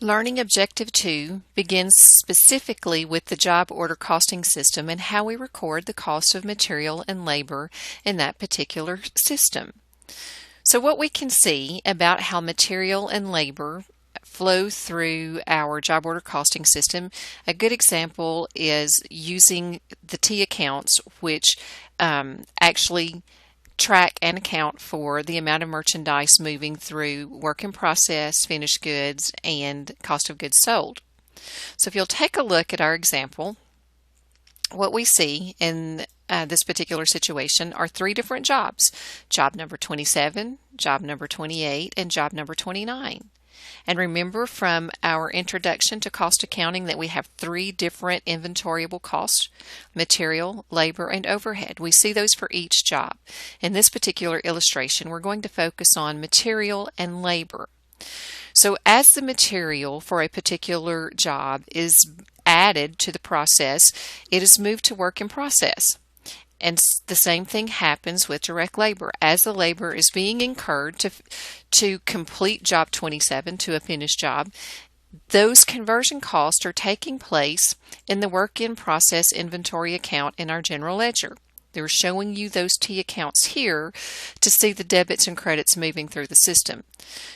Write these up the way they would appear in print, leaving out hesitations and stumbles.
Learning Objective 2 begins specifically with the job order costing system and how we record the cost of material and labor in that particular system. So what we can see about how material and labor flow through our job order costing system, a good example is using the T accounts, which actually track and account for the amount of merchandise moving through work in process, finished goods, and cost of goods sold. So if you'll take a look at our example, what we see in this particular situation are three different jobs: job number 27, job number 28, and job number 29. And remember from our introduction to cost accounting that we have three different inventoriable costs: material, labor, and overhead. We see those for each job. In this particular illustration, we're going to focus on material and labor. So as the material for a particular job is added to the process, it is moved to work in process. And the same thing happens with direct labor. As the labor is being incurred to complete job 27 to a finished job, those conversion costs are taking place in the work in process inventory account in our general ledger. They're showing you those T accounts here to see the debits and credits moving through the system.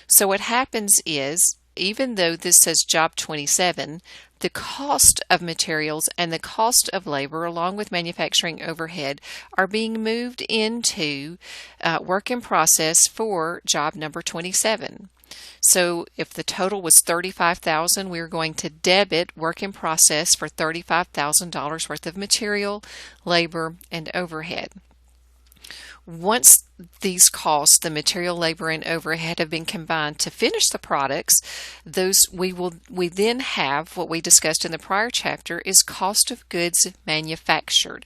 So what happens is, even though this says job 27, the cost of materials and the cost of labor, along with manufacturing overhead, are being moved into work in process for job number 27. So if the total was $35,000, we're going to debit work in process for $35,000 worth of material, labor, and overhead. Once these costs, the material, labor, and overhead, have been combined to finish the products, we then have what we discussed in the prior chapter is cost of goods manufactured.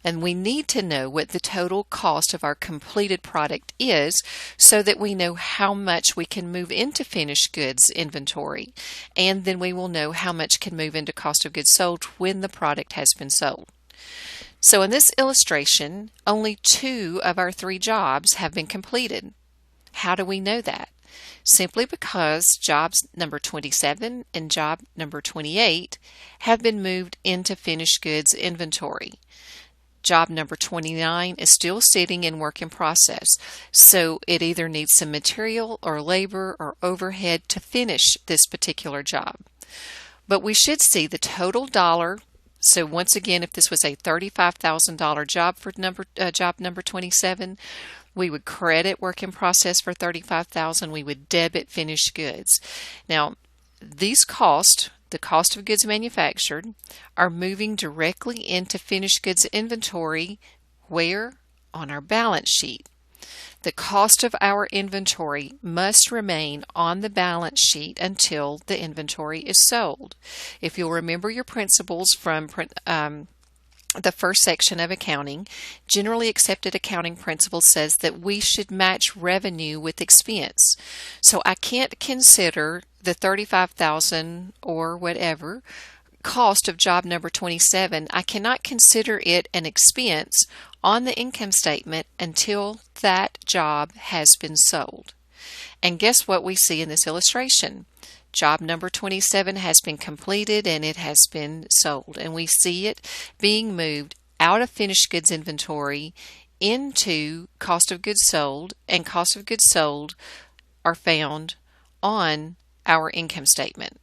And we need to know what the total cost of our completed product is so that we know how much we can move into finished goods inventory. And then we will know how much can move into cost of goods sold when the product has been sold. So in this illustration, only 2 of our 3 jobs have been completed. How do we know that? Simply because jobs number 27 and job number 28 have been moved into finished goods inventory. Job number 29 is still sitting in work in process, so it either needs some material or labor or overhead to finish this particular job. But we should see the total dollar. So once again, if this was a $35,000 job for job number 27, we would credit work in process for $35,000. We would debit finished goods. Now, these costs, the cost of goods manufactured, are moving directly into finished goods inventory. Where? On our balance sheet. The cost of our inventory must remain on the balance sheet until the inventory is sold. If you'll remember your principles from the first section of accounting, generally accepted accounting principle says that we should match revenue with expense. So I can't consider the $35,000 or whatever cost of job number 27. I cannot consider it an expense on the income statement until that job has been sold. And guess what we see in this illustration? Job number 27 has been completed and it has been sold. And we see it being moved out of finished goods inventory into cost of goods sold, and cost of goods sold are found on our income statement.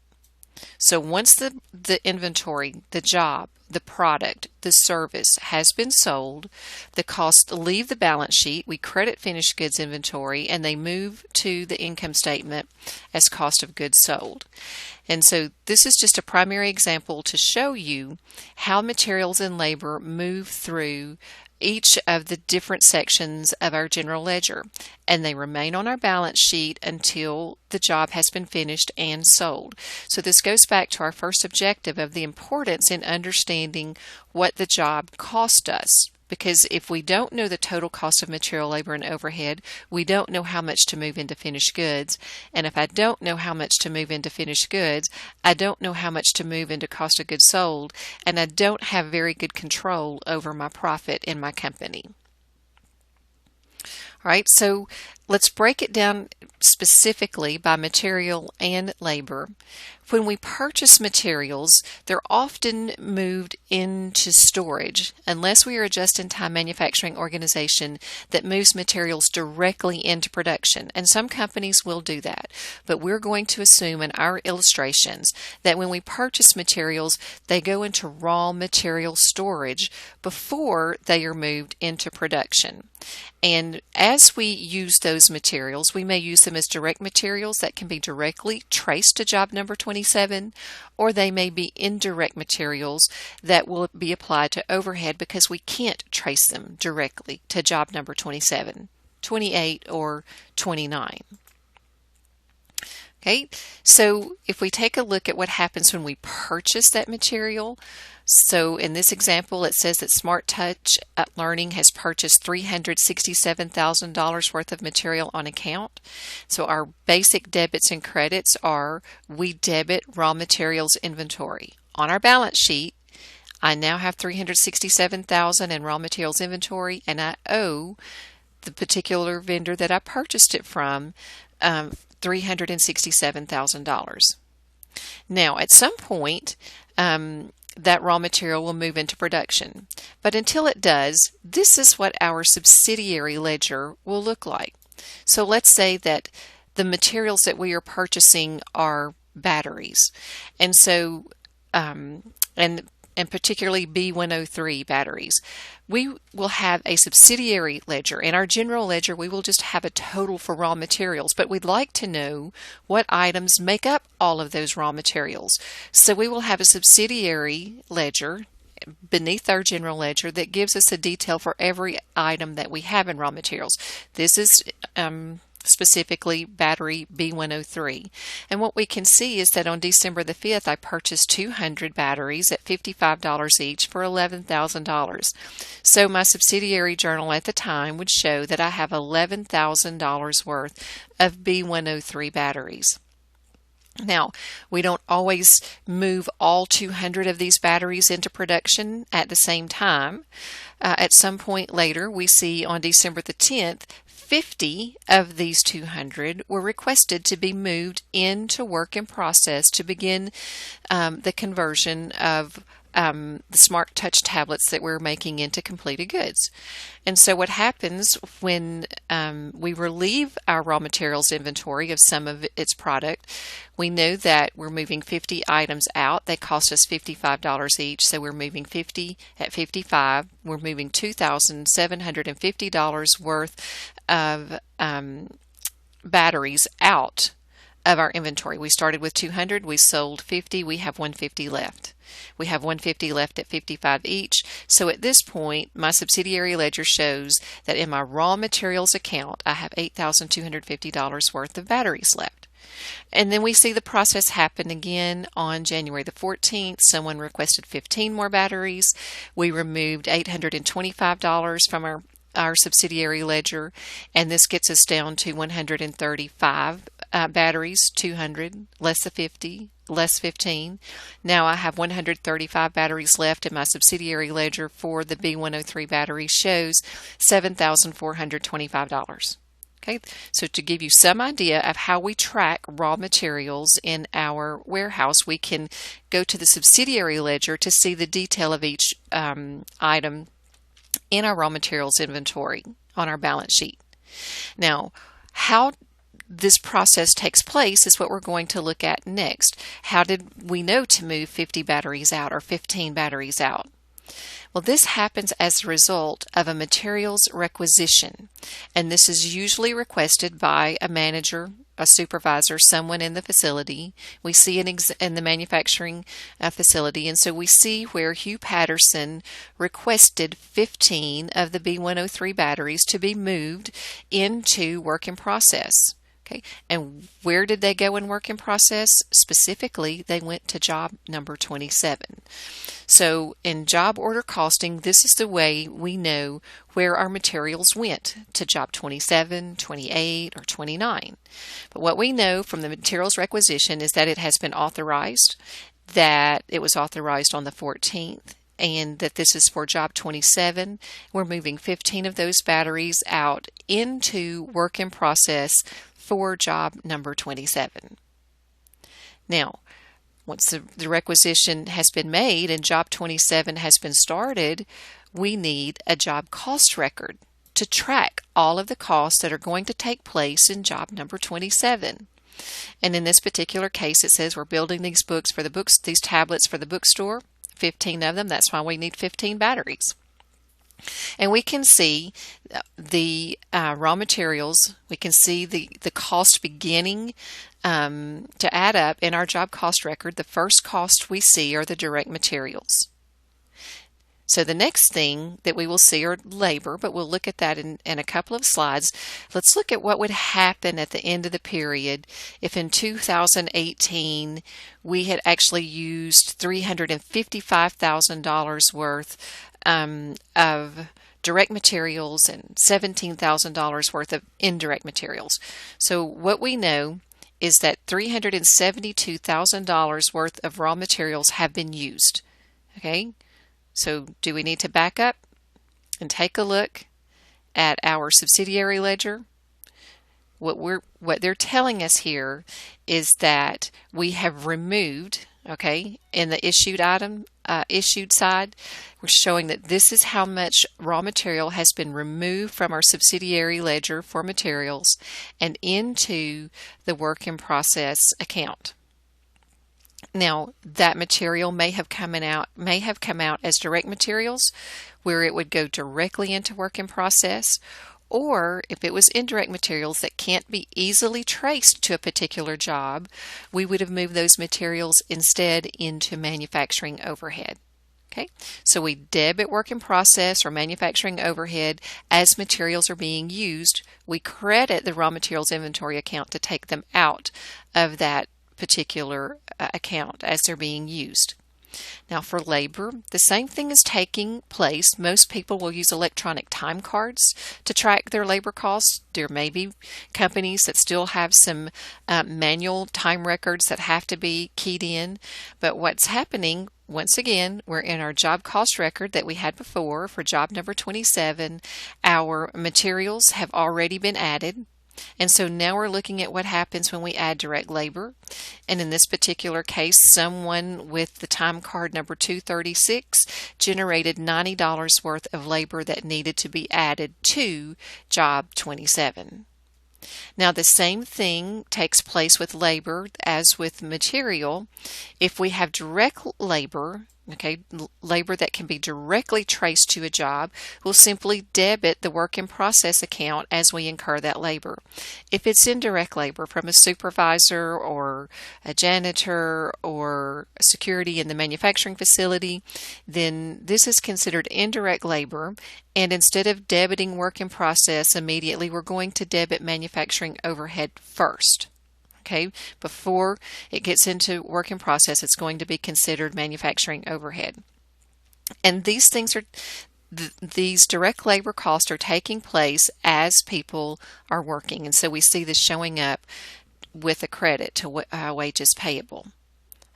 So once the inventory, the job, the product, the service has been sold, the costs leave the balance sheet, we credit finished goods inventory, and they move to the income statement as cost of goods sold. And so this is just a primary example to show you how materials and labor move through each of the different sections of our general ledger, and they remain on our balance sheet until the job has been finished and sold. So this goes back to our first objective of the importance in understanding what the job cost us. Because if we don't know the total cost of material, labor, and overhead, we don't know how much to move into finished goods. And if I don't know how much to move into finished goods, I don't know how much to move into cost of goods sold, and I don't have very good control over my profit in my company. All right, so let's break it down specifically by material and labor. When we purchase materials, they're often moved into storage unless we are a just-in-time manufacturing organization that moves materials directly into production. And some companies will do that. But we're going to assume in our illustrations that when we purchase materials, they go into raw material storage before they are moved into production. And as we use those materials, we may use them as direct materials that can be directly traced to job number 27, or they may be indirect materials that will be applied to overhead because we can't trace them directly to job number 27, 28, or 29. Okay, so if we take a look at what happens when we purchase that material, so in this example it says that Smart Touch Learning has purchased $367,000 worth of material on account. So our basic debits and credits are, we debit raw materials inventory. On our balance sheet, I now have $367,000 in raw materials inventory, and I owe the particular vendor that I purchased it from $367,000. Now, at some point, that raw material will move into production. But until it does, this is what our subsidiary ledger will look like. So let's say that the materials that we are purchasing are batteries. And so, and particularly B103 batteries. We will have a subsidiary ledger. In our general ledger, we will just have a total for raw materials, but we'd like to know what items make up all of those raw materials. So we will have a subsidiary ledger beneath our general ledger that gives us a detail for every item that we have in raw materials. This is specifically battery B103. And what we can see is that on December the 5th, I purchased 200 batteries at $55 each for $11,000. So my subsidiary journal at the time would show that I have $11,000 worth of B103 batteries. Now, we don't always move all 200 of these batteries into production at the same time. At some point later, we see on December the 10th, 50 of these 200 were requested to be moved into work in process to begin the conversion of the Smart Touch tablets that we're making into completed goods. And so what happens when we relieve our raw materials inventory of some of its product, we know that we're moving 50 items out. They cost us $55 each, so we're moving 50 at 55. We're moving $2,750 worth of batteries out of our inventory. We started with 200, we sold 50, we have 150 left. We have 150 left at 55 each. So at this point, my subsidiary ledger shows that in my raw materials account, I have $8,250 worth of batteries left. And then we see the process happen again on January the 14th. Someone requested 15 more batteries. We removed $825 from our subsidiary ledger, and this gets us down to 135 batteries, 200, less the 50, less 15. Now I have 135 batteries left, and my subsidiary ledger for the B103 battery shows $7,425. Okay, so to give you some idea of how we track raw materials in our warehouse, we can go to the subsidiary ledger to see the detail of each item in our raw materials inventory on our balance sheet. Now, how this process takes place is what we're going to look at next. How did we know to move 50 batteries out or 15 batteries out? Well, this happens as a result of a materials requisition, and this is usually requested by a manager, a supervisor, someone in the facility. We see it in the manufacturing facility, and so we see where Hugh Patterson requested 15 of the B103 batteries to be moved into work in process. Okay, and where did they go in work in process? Specifically, they went to job number 27. So in job order costing, this is the way we know where our materials went, to job 27, 28, or 29. But what we know from the materials requisition is that it has been authorized, that it was authorized on the 14th, and that this is for job 27. We're moving 15 of those batteries out into work in process for job number 27. Now, once the requisition has been made and job 27 has been started, we need a job cost record to track all of the costs that are going to take place in job number 27. And in this particular case, it says we're building these these tablets for the bookstore, 15 of them. That's why we need 15 batteries. And we can see the raw materials. We can see the cost beginning to add up in our job cost record. The first cost we see are the direct materials. So the next thing that we will see are labor, but we'll look at that in a couple of slides. Let's look at what would happen at the end of the period if in 2018 we had actually used $355,000 worth of direct materials and $17,000 worth of indirect materials. So what we know is that $372,000 worth of raw materials have been used. Okay? So do we need to back up and take a look at our subsidiary ledger? What they're telling us here is that we have removed, okay, in the issued item, issued side, we're showing that this is how much raw material has been removed from our subsidiary ledger for materials and into the work in process account. Now, that material may have come out as direct materials, where it would go directly into work in process, or if it was indirect materials that can't be easily traced to a particular job, we would have moved those materials instead into manufacturing overhead. Okay, so we debit work in process or manufacturing overhead as materials are being used. We credit the raw materials inventory account to take them out of that particular account as they're being used. Now for labor, the same thing is taking place. Most people will use electronic time cards to track their labor costs. There may be companies that still have some manual time records that have to be keyed in. But what's happening, once again, we're in our job cost record that we had before for job number 27. Our materials have already been added. And so now we're looking at what happens when we add direct labor. And in this particular case, someone with the time card number 236 generated $90 worth of labor that needed to be added to job 27. Now the same thing takes place with labor as with material. If we have direct labor, okay, labor that can be directly traced to a job, we'll simply debit the work in process account as we incur that labor. If it's indirect labor from a supervisor or a janitor or security in the manufacturing facility, then this is considered indirect labor, and instead of debiting work in process immediately, we're going to debit manufacturing overhead first. Okay, before it gets into work in process, it's going to be considered manufacturing overhead. And these things are, these direct labor costs are taking place as people are working. And so we see this showing up with a credit to wages payable.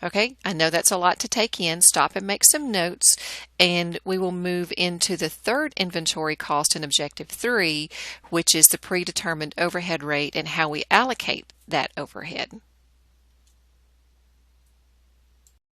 Okay, I know that's a lot to take in. Stop and make some notes, and we will move into the third inventory cost in Objective 3, which is the predetermined overhead rate and how we allocate that overhead.